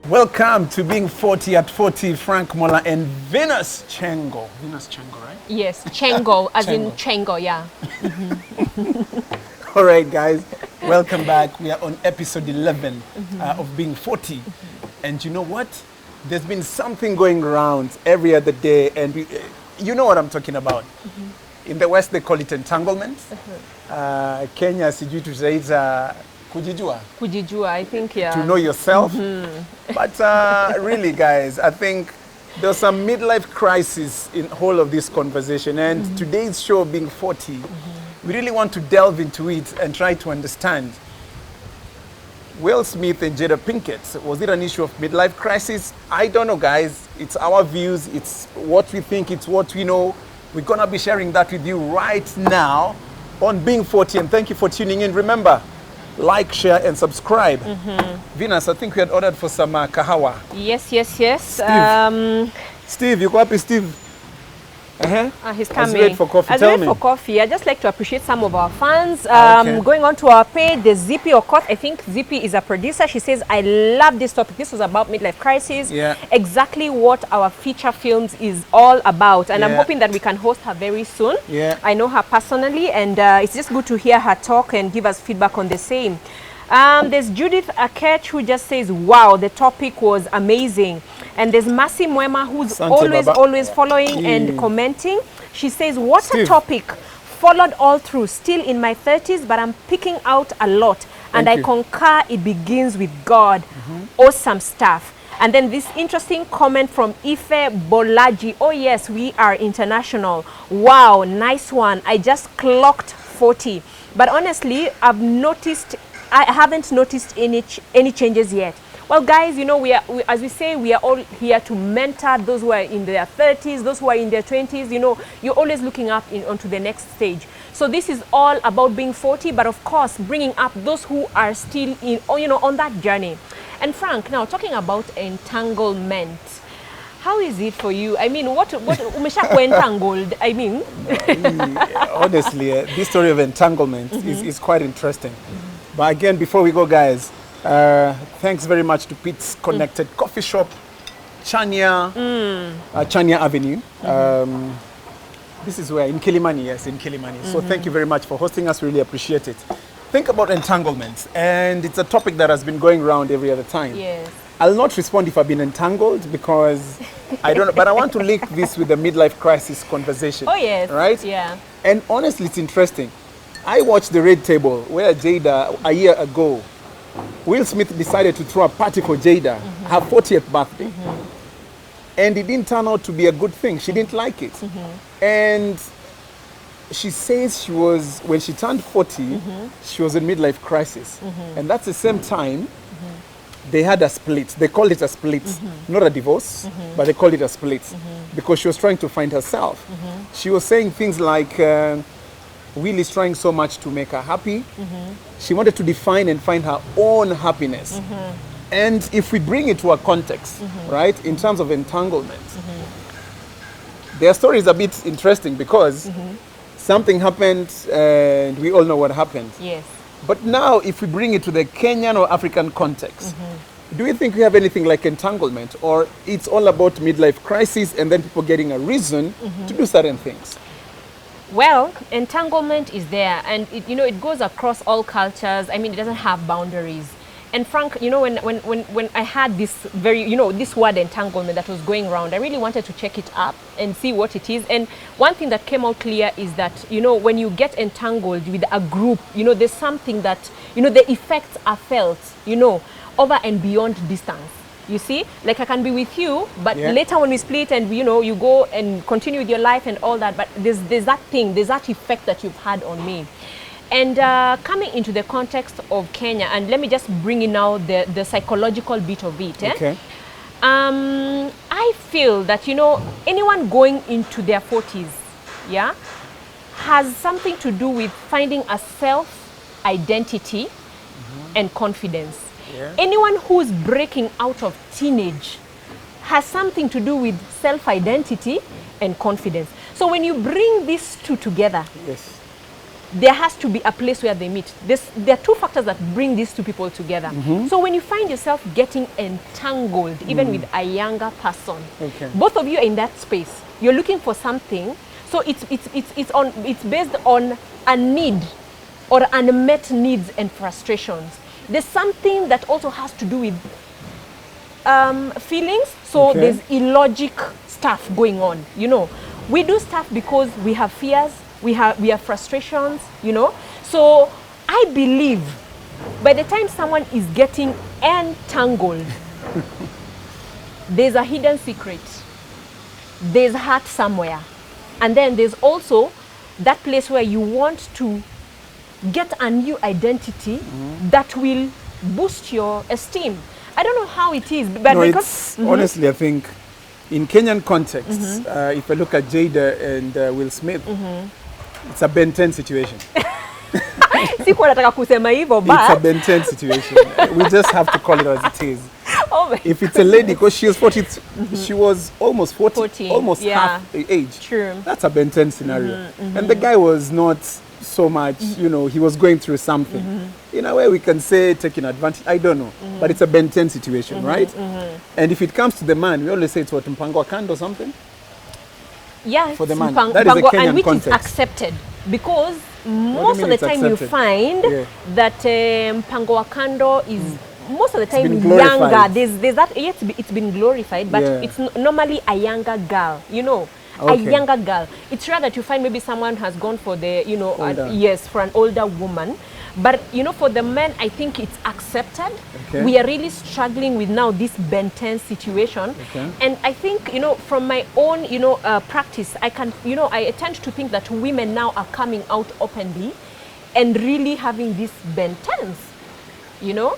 Welcome to Being 40 at 40, Frank Mola and Venus Chengo. Venus Chengo, right? Yes, Chengo, as in Chengo. Chengo, yeah. All right, guys, welcome back. We are on episode 11 of Being 40. And you know what? There's been something going around every other day, and you know what I'm talking about. In the West, they call it entanglement. Kenya, sijui to say it's kujijua. Kujijua, I think, yeah. To know yourself. But really, guys, I think there's some midlife crisis in whole of this conversation. And today's show, Being 40, we really want to delve into it and try to understand. Will Smith and Jada Pinkett, was it an issue of midlife crisis? I don't know, guys. It's our views. It's what we think. It's what we know. We're going to be sharing that with you right now on Being 40. And thank you for tuning in. Remember, like, share, and subscribe. Venus, I think we had ordered for some kahawa. Yes. Steve, you go happy, Steve? He's As coming. you wait for coffee, As tell we me. wait for coffee, I'd just like to appreciate some of our fans. Okay. Going on to our page, the Zippy Okot, I think Zippy is a producer. She says, I love this topic. This was about midlife crisis. Yeah. Exactly what our feature films is all about. And I'm Yeah. hoping that we can host her very soon. Yeah. I know her personally, and it's just good to hear her talk and give us feedback on the same. There's Judith Akech who just says, wow, the topic was amazing. And there's Masi Mwema who's Sante always following and commenting. She says, what Steve. a topic. Followed all through, still in my 30s, but I'm picking out a lot. And Thank I you. concur it begins with God. Awesome stuff. And then this interesting comment from Ife Bolaji. Oh yes, we are international. Wow, nice one. I just clocked 40. But honestly, I haven't noticed any changes yet. Well, guys, you know, as we say, we are all here to mentor those who are in their 30s, those who are in their 20s. You know, you're always looking up onto the next stage. So this is all about being 40, but of course, bringing up those who are still on that journey. And Frank, now talking about entanglement, how is it for you? I mean, what umeshakuwa entangled? I mean, Honestly, this story of entanglement is quite interesting. But again, before we go, guys, thanks very much to Pete's Connected Coffee Shop, Chania Avenue. This is where, in Kilimani, yes, in Kilimani. So thank you very much for hosting us. Really appreciate it. Think about entanglements, and it's a topic that has been going around every other time. yes. I'll not respond if I've been entangled because I don't know, but I want to link this with the midlife crisis conversation. Oh yes. Right? Yeah. And honestly, it's interesting. I watched the Red Table where Jada, a year ago, Will Smith decided to throw a party for Jada, her 40th birthday. And it didn't turn out to be a good thing. She didn't like it. And she says when she turned 40, she was in midlife crisis. And that's the same time they had a split. They called it a split, not a divorce, but they called it a split because she was trying to find herself. She was saying things like, Will is trying so much to make her happy. She wanted to define and find her own happiness. And if we bring it to a context, right, in terms of entanglement, their story is a bit interesting because something happened and we all know what happened. Yes. But now, if we bring it to the Kenyan or African context, do you think we have anything like entanglement, or it's all about midlife crisis and then people getting a reason to do certain things? Well, entanglement is there, and it goes across all cultures. I mean, it doesn't have boundaries. And Frank, you know, when I had this this word entanglement that was going around, I really wanted to check it up and see what it is. And one thing that came out clear is that, when you get entangled with a group, there's something that, the effects are felt, over and beyond distance. You see, like I can be with you, but later when we split and you go and continue with your life and all that, but there's that thing, there's that effect that you've had on me. And coming into the context of Kenya, and let me just bring in now the psychological bit of it. Okay. I feel that, anyone going into their 40s, has something to do with finding a self-identity and confidence. Yeah. Anyone who's breaking out of teenage has something to do with self-identity and confidence. So when you bring these two together, Yes. there has to be a place where they meet. There are two factors that bring these two people together. So when you find yourself getting entangled, even with a younger person, both of you are in that space. You're looking for something. So it's based on a need or unmet needs and frustrations. There's something that also has to do with feelings. So there's illogic stuff going on. You know, we do stuff because we have fears. We have frustrations, you know. So I believe by the time someone is getting entangled, there's a hidden secret. There's hurt somewhere. And then there's also that place where you want to get a new identity that will boost your esteem. I don't know how it is, but no, because honestly, I think in Kenyan context, if I look at Jada and Will Smith, it's a Ben 10 situation. Sikuwa nataka kusema hivyo, but it's a Ben 10 situation. We just have to call it as it is. Oh my if it's a lady, because she was 40, she was almost 40, almost half the age. True. That's a Ben 10 scenario. And the guy was not so much, you know, he was going through something. In a way, we can say taking advantage. I don't know, but it's a Ben 10 situation, right? And if it comes to the man, we always say it's what, mpango kando or something. Yeah, for the man. That That is a Kenyan and which context. is accepted because most of the it's time accepted? you find that mpango wa kando is most of the time been glorified. younger. There's that it's been glorified, but Yeah. it's normally a younger girl, you know. A younger girl. It's rare that you find maybe someone has gone for the, you know, yes, for an older woman. But, you know, for the men, I think it's accepted. We are really struggling with now this Ben 10 situation. And I think, you know, from my own, you know, practice, I can, you know, I tend to think that women now are coming out openly and really having these Ben 10s, you know.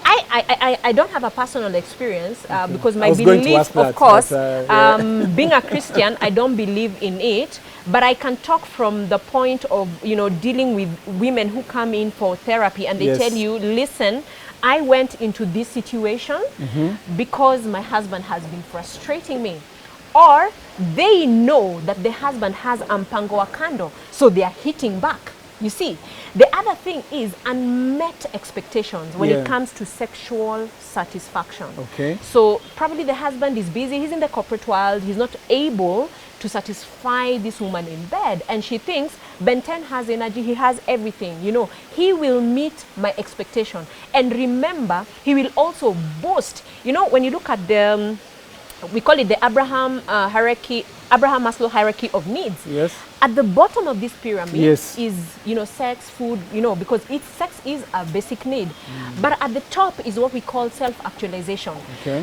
I don't have a personal experience because my belief, of course, being a Christian, I don't believe in it. But I can talk from the point of, you know, dealing with women who come in for therapy and they tell you, listen, I went into this situation because my husband has been frustrating me. Or they know that the husband has mpango wa kando, so they are hitting back. You see, the other thing is unmet expectations when it comes to sexual satisfaction. So probably the husband is busy, he's in the corporate world, he's not able to satisfy this woman in bed. And she thinks, Ben 10 has energy, he has everything, you know, he will meet my expectation. And remember, he will also boast. You know, when you look at the, we call it the Abraham Maslow hierarchy of needs. At the bottom of this pyramid is, you know, sex, food, you know, because sex is a basic need. But at the top is what we call self-actualization.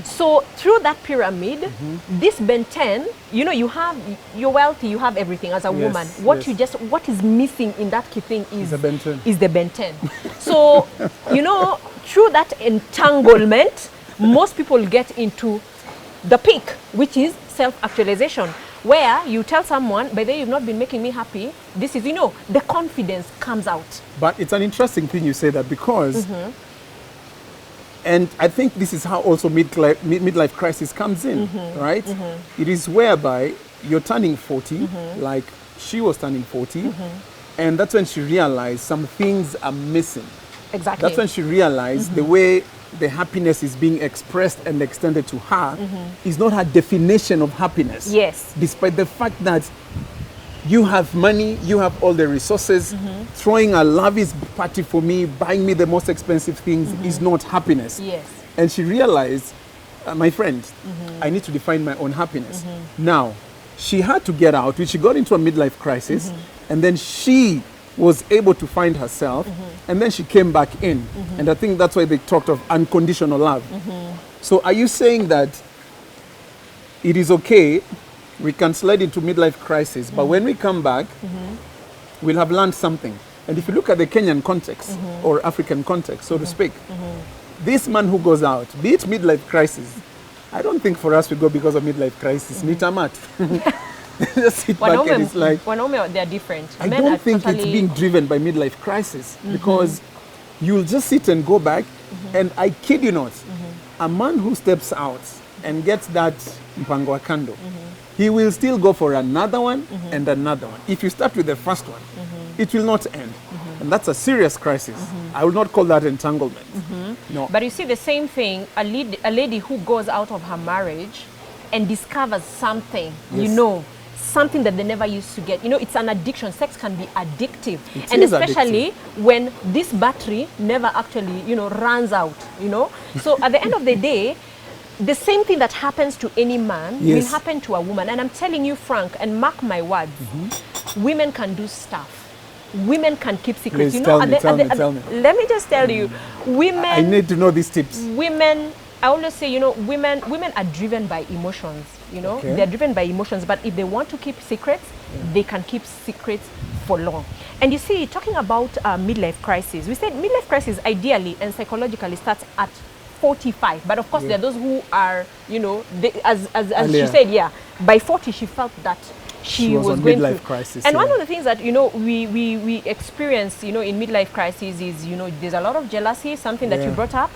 So through that pyramid, this Ben 10, you know, you're wealthy, you have everything as a woman. What is missing in that key thing is the Ben 10. So, you know, through that entanglement, most people get into the peak, which is self-actualization, where you tell someone, by the way, you've not been making me happy. This is, you know, the confidence comes out. But it's an interesting thing you say that because, and I think this is how also midlife crisis comes in, right? It is whereby you're turning 40, like she was turning 40, and that's when she realized some things are missing. That's when she realized the way the happiness is being expressed and extended to her is not her definition of happiness. Despite the fact that you have money, you have all the resources, throwing a lavish party for me, buying me the most expensive things is not happiness. And she realized, my friend, I need to define my own happiness. Now, she had to get out, which she got into a midlife crisis, and then she was able to find herself, and then she came back in. And I think that's why they talked of unconditional love. So are you saying that it is okay, we can slide into midlife crisis, but when we come back, we'll have learned something? And if you look at the Kenyan context, or African context, so to speak, this man who goes out, be it midlife crisis, I don't think for us we go because of midlife crisis. Nitamat. Just sit back and it's like, they're different. I don't think it's being driven by midlife crisis because you'll just sit and go back, and I kid you not, a man who steps out and gets that mpango wa kando, he will still go for another one and another one. If you start with the first one, it will not end. And that's a serious crisis. I will not call that entanglement. No. But you see the same thing, a lady who goes out of her marriage and discovers something, you Yes. know, something that they never used to get. You know, it's an addiction. Sex can be addictive. It And is especially when this battery never actually, you know, runs out, you know. So at the end of the day, the same thing that happens to any man will Yes. happen to a woman. And I'm telling you, Frank, and mark my words, women can do stuff. Women can keep secrets. Please you know, tell at me, the- tell at the- me, at tell the- me. Let me just tell you, women. I need to know these tips. Women, I always say, you know, women are driven by emotions, you know. Okay. They're driven by emotions, but if they want to keep secrets, they can keep secrets for long. And you see, talking about midlife crisis, we said midlife crisis ideally and psychologically starts at 45. But of course, there are those who are, you know, they, as she Earlier. said, yeah, by 40, she felt that she was on going midlife through crisis, And yeah. one of the things that, you know, we experience, you know, in midlife crisis is, you know, there's a lot of jealousy, something that you Yeah. brought up.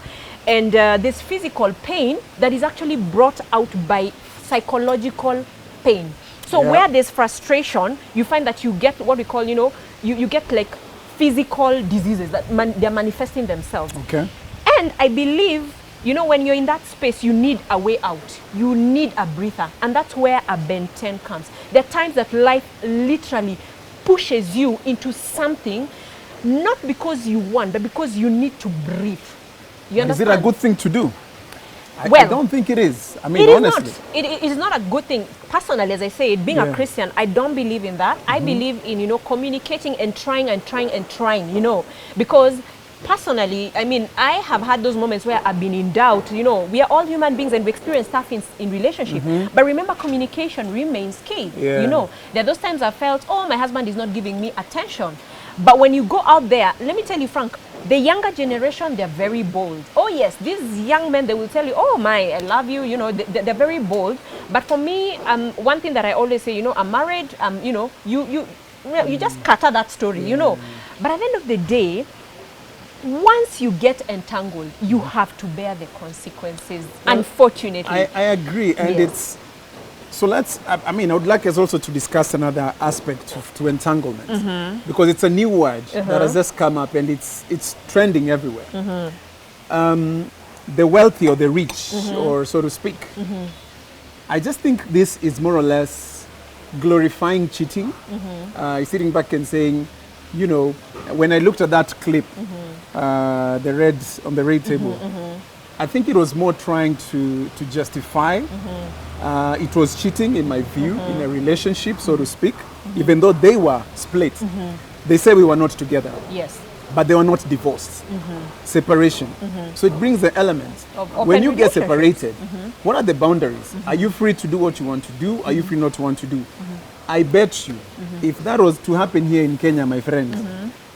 And there's physical pain that is actually brought out by psychological pain. So Yeah. where there's frustration, you find that you get what we call, you know, you get like physical diseases that they're manifesting themselves. Okay. And I believe, you know, when you're in that space, you need a way out. You need a breather. And that's where a Ben 10 comes. There are times that life literally pushes you into something, not because you want, but because you need to breathe. You Is understand? it a good thing to do? I Well, don't think it is. I mean, It is honestly. not. It is not a good thing. Personally, as I say, being a Yeah. Christian, I don't believe in that. I believe in, you know, communicating and trying, you know, because personally, I mean, I have had those moments where I've been in doubt. You know, we are all human beings and we experience stuff in relationship. But remember, communication remains key. Yeah. You know, there are those times I felt, oh, my husband is not giving me attention. But when you go out there, let me tell you, Frank, the younger generation, they're very bold. Oh yes, these young men, they will tell you, oh my, I love you, you know, they're very bold. But for me, one thing that I always say, you know, I'm married, you know, you just scatter that story, you know. But at the end of the day, once you get entangled, you have to bear the consequences, unfortunately. I agree. And Yes. it's, so let's, I mean, I would like us also to discuss another aspect to entanglement, because it's a new word that has just come up and it's trending everywhere. The wealthy or the rich, or so to speak. I just think this is more or less glorifying cheating. Sitting back and saying, you know, when I looked at that clip, the red on the red table, I think it was more trying to justify. It was cheating, in my view, in a relationship, so to speak, even though they were split. They say we were not together, Yes. but they were not divorced. Separation. So it brings the element. Of When open you get relationships. separated, what are the boundaries? Are you free to do what you want to do? Are you free not to want to do? I bet you, if that was to happen here in Kenya, my friends,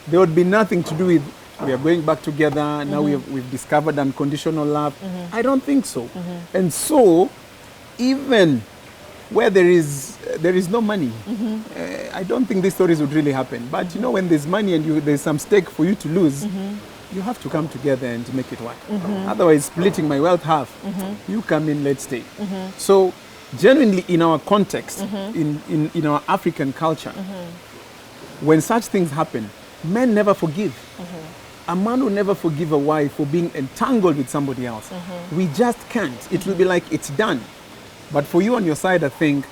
there would be nothing to do with we are going back together, now we've discovered unconditional love. I don't think so. And so, even where there is no money, I don't think these stories would really happen. But you know, when there's money and there's some stake for you to lose, you have to come together and to make it work. Otherwise, splitting my wealth half, you come in, let's stay. So, genuinely, in our context, in our African culture, when such things happen, men never forgive. A man will never forgive a wife for being entangled with somebody else. We just can't. It will be like it's done. But for you on your side, I think,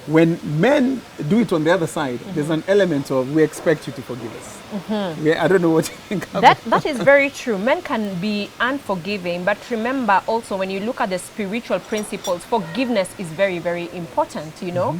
when men do it on the other side, there's an element of we expect you to forgive us. Yeah, I don't know what you think of That is very true. Men can be unforgiving, but remember also when you look at the spiritual principles, forgiveness is very, very important, you know.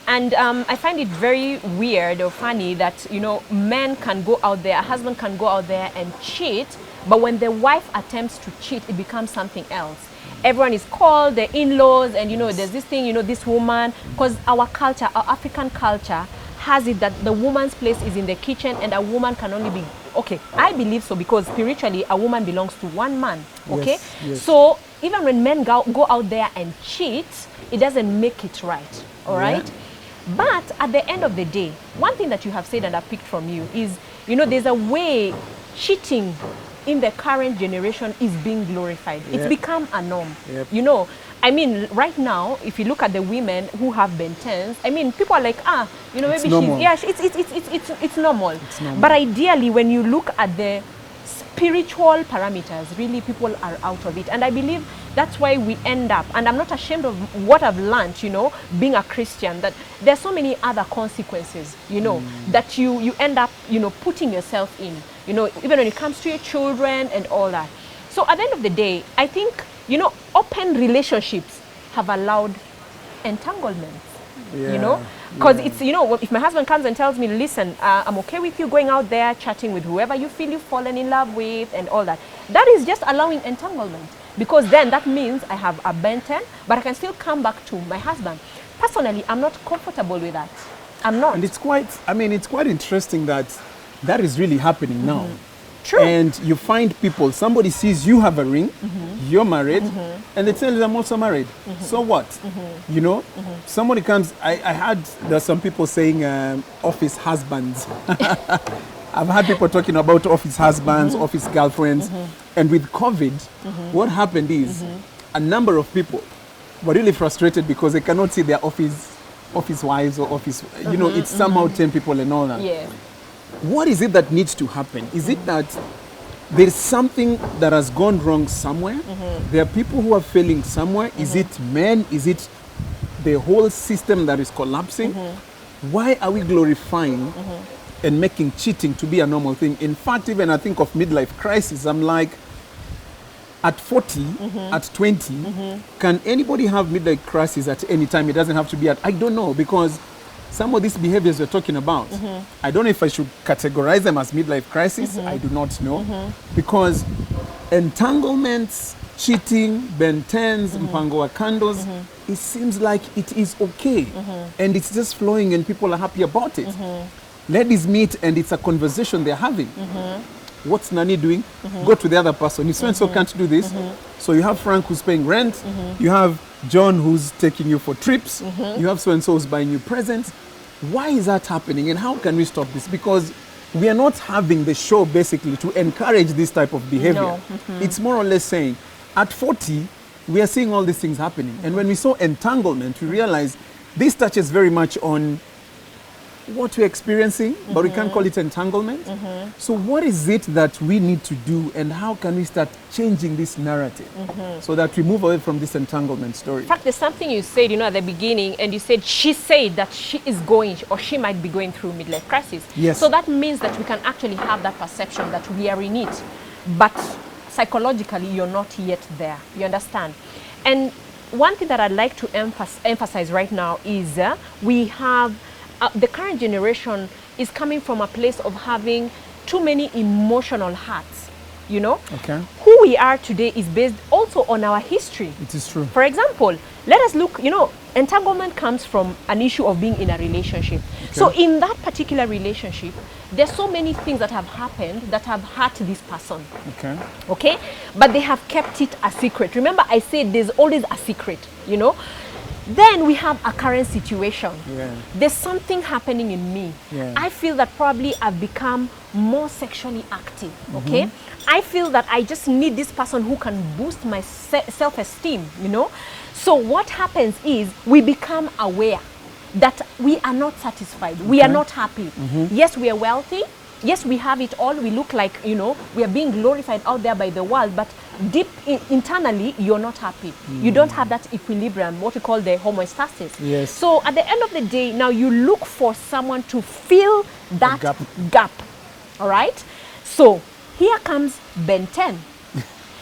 And I find it very weird or funny that, you know, men can go out there, a husband can go out there and cheat, but when the wife attempts to cheat, it becomes something else. Everyone is called, the in-laws, and, you know, there's this thing, you know, this woman, because our culture, our African culture, has it that the woman's place is in the kitchen and a woman can only be, okay, I believe so because spiritually a woman belongs to one man, okay? Yes. So even when men go out there and cheat, it doesn't make it right, all right? But at the end of the day, one thing that you have said and I picked from you is, you know, there's a way cheating in the current generation is being glorified. It's become a norm. You know, I mean, right now, if you look at the women who have Ben 10s, I mean, people are like, you know, maybe normal. she's, yeah, it's normal. It's normal. But ideally, when you look at the spiritual parameters, really people are out of it. And I believe that's why we end up, and I'm not ashamed of what I've learned, you know, being a Christian, that there's so many other consequences, you know, that you end up, you know, putting yourself in, you know, even when it comes to your children and all that. So at the end of the day, I think, you know, open relationships have allowed entanglements, you know, because it's, you know, if my husband comes and tells me, listen, I'm okay with you going out there, chatting with whoever you feel you've fallen in love with and all that, that is just allowing entanglement, because then that means I have a Ben 10, but I can still come back to my husband. Personally, I'm not comfortable with that. I'm not. And it's quite, I mean, it's quite interesting that that is really happening now. True. And you find people, somebody sees you have a ring, you're married, and they tell you, I'm also married. So what? You know, somebody comes, I heard there's some people saying office husbands. I've had people talking about office husbands, office girlfriends. And with COVID, what happened is a number of people were really frustrated because they cannot see their office wives or office, you know, it's somehow 10 people and all that. Yeah. What is it that needs to happen? Is it that there's something that has gone wrong somewhere? There are people who are failing somewhere. Is it men? Is it the whole system that is collapsing? Why are we glorifying and making cheating to be a normal thing? In fact, even I think of midlife crisis, I'm like, at 40, at 20, can anybody have midlife crisis at any time? It doesn't have to be at, I don't know, because some of these behaviors we're talking about, I don't know if I should categorize them as midlife crisis. I do not know. Because entanglements, cheating, Ben 10s, mpango wa kandos, it seems like it is okay. And it's just flowing and people are happy about it. Ladies meet and it's a conversation they're having. What's Nani doing? Go to the other person. If so-and-so can't do this. So you have Frank who's paying rent. You have John who's taking you for trips. You have so-and-so who's buying you presents. Why is that happening and how can we stop this? Because we are not having the show basically to encourage this type of behavior. No. It's more or less saying, at 40, we are seeing all these things happening. And when we saw entanglement, we realized this touches very much on what we're experiencing, but we can't call it entanglement. So what is it that we need to do and how can we start changing this narrative so that we move away from this entanglement story? In fact, there's something you said, you know, at the beginning, and you said she said that she is going, or she might be going through midlife crisis. Yes. So that means that we can actually have that perception that we are in it, but psychologically you're not yet there. You understand? And one thing that I'd like to emphasize right now is we have the current generation is coming from a place of having too many emotional hearts, you know? Okay. Who we are today is based also on our history. It is true. For example, let us look, you know, entanglement comes from an issue of being in a relationship. Okay. So in that particular relationship, there's so many things that have happened that have hurt this person. Okay. Okay? But they have kept it a secret. Remember, I said there's always a secret, you know? Then we have a current situation. Yeah. There's something happening in me. Yeah. I feel that probably I've become more sexually active, okay? I feel that I just need this person who can boost my self-esteem, you know? So what happens is we become aware that we are not satisfied. We are not happy. Yes, we are wealthy. Yes, we have it all. We look like, you know, we are being glorified out there by the world, but deep internally, you're not happy. You don't have that equilibrium, what we call the homeostasis. Yes. So at the end of the day, now you look for someone to fill that gap. All right? So here comes Ben 10.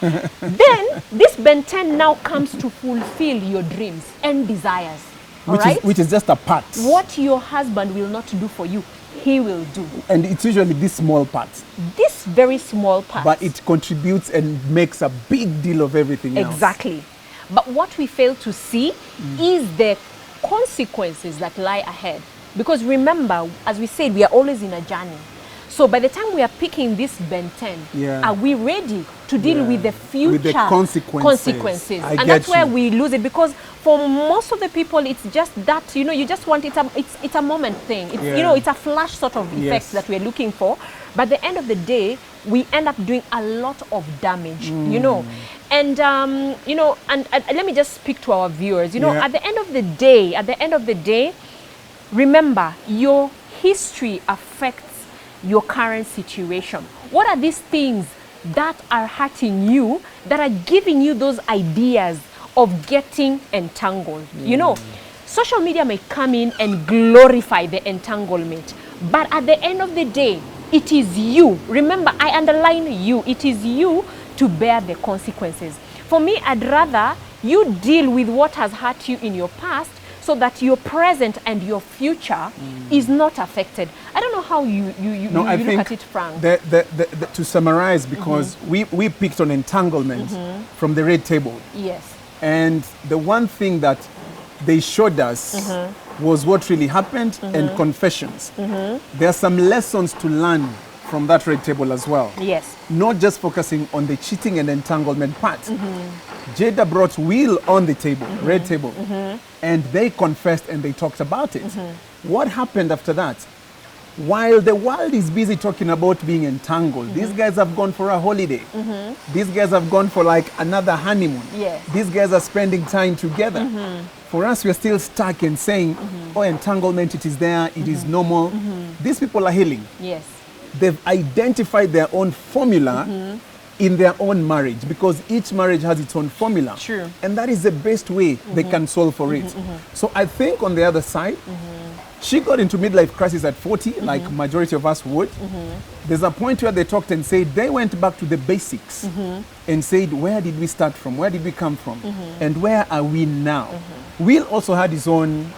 Then this Ben 10 now comes to fulfill your dreams and desires. All right? Which is just a part. What your husband will not do for you, he will do. And it's usually this small part. This very small part. But it contributes and makes a big deal of everything else. Exactly. But what we fail to see is the consequences that lie ahead. Because remember, as we said, we are always in a journey. So by the time we are picking this Ben 10, are we ready to deal with the future with the consequences. And that's where we lose it, because for most of the people it's just that, you just want it's a moment thing. It's it's a flash sort of effect that we're looking for. But at the end of the day, we end up doing a lot of damage, And and let me just speak to our viewers. At the end of the day, remember, your history affects your current situation. What are these things that are hurting you, that are giving you those ideas of getting entangled? Social media may come in and glorify the entanglement, but at the end of the day, it is you. Remember, I underline you. It is you to bear the consequences. For me, I'd rather you deal with what has hurt you in your past, so that your present and your future is not affected. I don't know how you look at it, Frank. To summarize, because we picked on entanglement from the red table. Yes. And the one thing that they showed us was what really happened and confessions. There are some lessons to learn from that red table as well. Yes. Not just focusing on the cheating and entanglement part. Jada brought Will on the table, red table, and they confessed and they talked about it. What happened after that? While the world is busy talking about being entangled, these guys have gone for a holiday. These guys have gone for like another honeymoon. Yes. These guys are spending time together. For us, we're still stuck in saying, oh, entanglement, it is there, it is normal. These people are healing. Yes. They've identified their own formula in their own marriage, because each marriage has its own formula. True. And that is the best way they can solve for it. So I think on the other side, she got into midlife crisis at 40, like majority of us would. There's a point where they talked and said they went back to the basics and said, where did we start from? Where did we come from? And where are we now? Will also had his own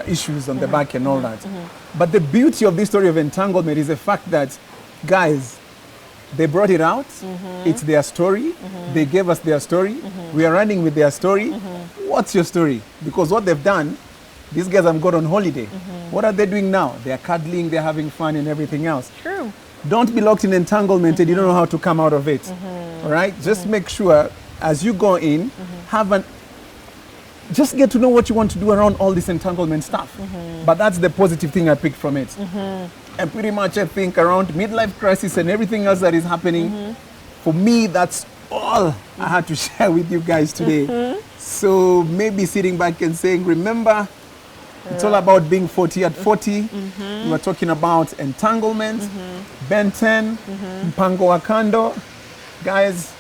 issues on the back and all that. But the beauty of this story of entanglement is the fact that, guys, they brought it out. It's their story. They gave us their story. We are running with their story. What's your story? Because what they've done, these guys have gone on holiday. What are they doing now? They're cuddling, they're having fun and everything else. True. Don't be locked in entanglement and you don't know how to come out of it. All right? Just make sure as you go in, just get to know what you want to do around all this entanglement stuff. But that's the positive thing I picked from it. And pretty much I think around midlife crisis and everything else that is happening, for me, that's all I had to share with you guys today. So maybe sitting back and saying, remember, it's all about being 40 at 40. We were talking about entanglement, Ben 10, Mpango wa Kando. Guys,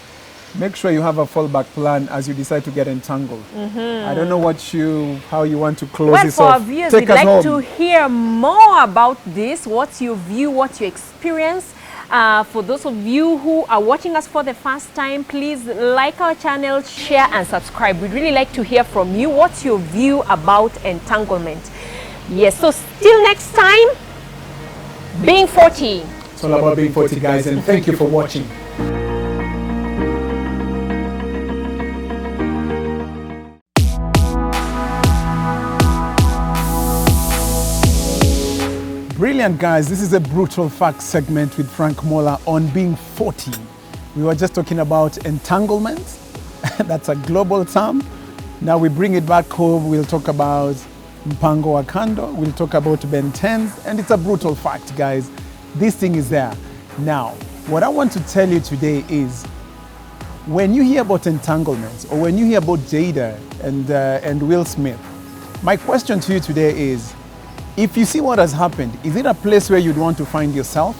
make sure you have a fallback plan as you decide to get entangled. I don't know how you want to close this off. Well, for our viewers, we'd like to hear more about this. What's your view? What's your experience? For those of you who are watching us for the first time, please like our channel, share and subscribe. We'd really like to hear from you. What's your view about entanglement? Yes, so till next time, being 40. It's all about being 40, guys, and thank you for watching. Brilliant, guys. This is a brutal fact segment with Frank Mola on being 40. We were just talking about entanglement. That's a global term. Now we bring it back home. We'll talk about Mpango wa Kando. We'll talk about Ben 10s. And it's a brutal fact, guys. This thing is there. Now, what I want to tell you today is, when you hear about entanglements or when you hear about Jada and Will Smith, my question to you today is, if you see what has happened, is it a place where you'd want to find yourself?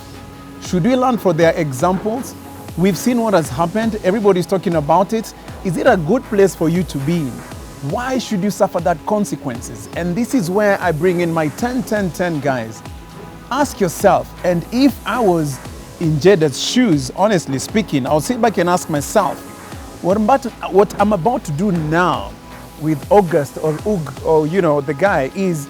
Should we learn from their examples? We've seen what has happened. Everybody's talking about it. Is it a good place for you to be in? Why should you suffer that consequences? And this is where I bring in my 10-10-10 guys. Ask yourself, and if I was in Jada's shoes, honestly speaking, I'll sit back and ask myself, what I'm about to do now with August or Ug, or the guy is,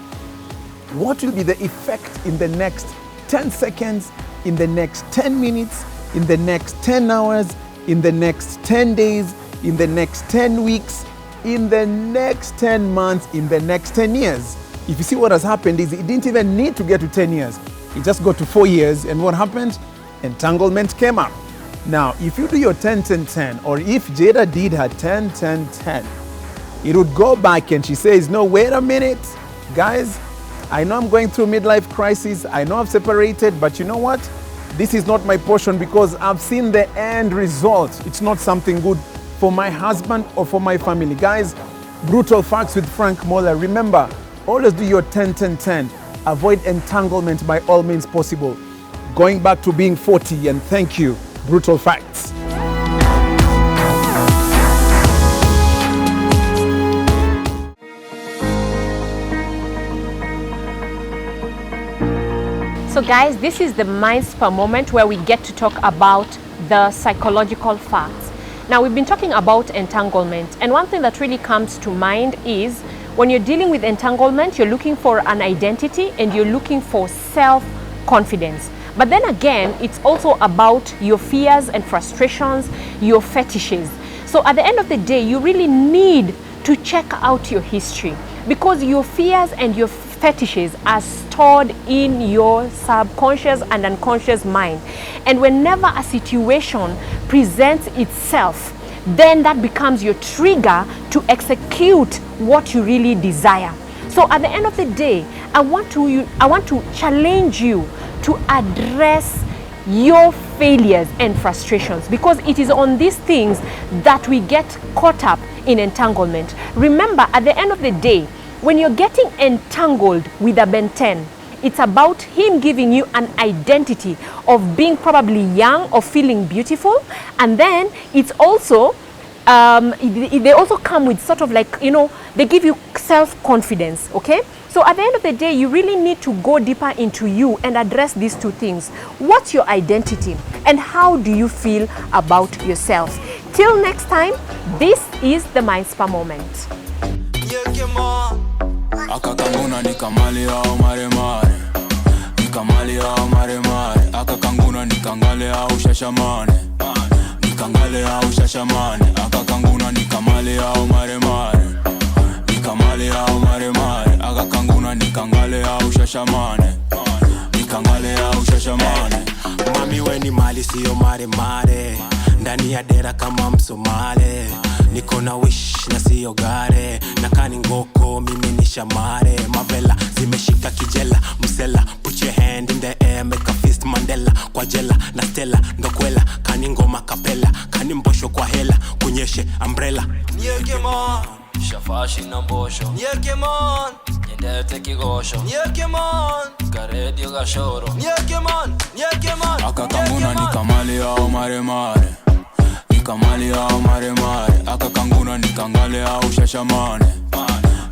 what will be the effect in the next 10 seconds, in the next 10 minutes, in the next 10 hours, in the next 10 days, in the next 10 weeks, in the next 10 months, in the next 10 years? If you see what has happened is it didn't even need to get to 10 years. It just got to 4 years, and what happened? Entanglement came up. Now, if you do your 10-10-10, or if Jada did her 10-10-10, it would go back and she says, no, wait a minute, guys, I know I'm going through midlife crisis. I know I've separated, but you know what? This is not my portion because I've seen the end result. It's not something good for my husband or for my family. Guys, brutal facts with Frank Moller. Remember, always do your 10-10-10. Avoid entanglement by all means possible. Going back to being 40, and thank you. Brutal facts. So guys, this is the Minds Per Moment where we get to talk about the psychological facts. Now, we've been talking about entanglement, and one thing that really comes to mind is when you're dealing with entanglement, you're looking for an identity and you're looking for self-confidence. But then again, it's also about your fears and frustrations, your fetishes. So at the end of the day, you really need to check out your history, because your fears and your fetishes are stored in your subconscious and unconscious mind. And whenever a situation presents itself, then that becomes your trigger to execute what you really desire. So at the end of the day, I want to challenge you to address your failures and frustrations, because it is on these things that we get caught up in entanglement. Remember, at the end of the day, when you're getting entangled with a Ben 10, it's about him giving you an identity of being probably young or feeling beautiful, and then it's also they also come with sort of like, you know, they give you self-confidence. Okay, so at the end of the day, you really need to go deeper into you and address these two things. What's your identity and how do you feel about yourself? Till next time, this is the Minds Per Moment. Akakanguna nikamali au mare mare, nikamali au mare mare. Akakanguna nikangale au shashamane, nikangale au shashamane. Akakanguna nikamali au mare mare, nikamali au mare mare. Akakanguna nikangale au shashamane, nikangale au shashamane. Mami we ni mali siyo mare mare, ndani ya dera kama Msomale. Niko na wish na siyo gare, na kani ngoko mimi ni shamare. Mavela zimeshika kijela, msela put your hand in the air, make a fist Mandela. Kwa jela na stella ndo kwela, kani ngoma kapela, kani mbosho kwa hela, kunyeshe umbrella. Nyekemon shafashi na mbosho, nyekemon nyendete kigosho, nyekemon karedio gashoro, nyekemon nyekemon. Akakanguna nikamali au mare mare, nikamali au mare mare. Akakanguna nikangale au shashamane,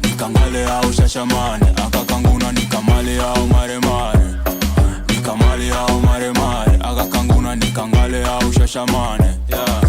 nikangale au shashamane. Akakanguna nikamali au mare mare, nikamali au mare mare. Akakanguna nikangale au shashamane, yeah.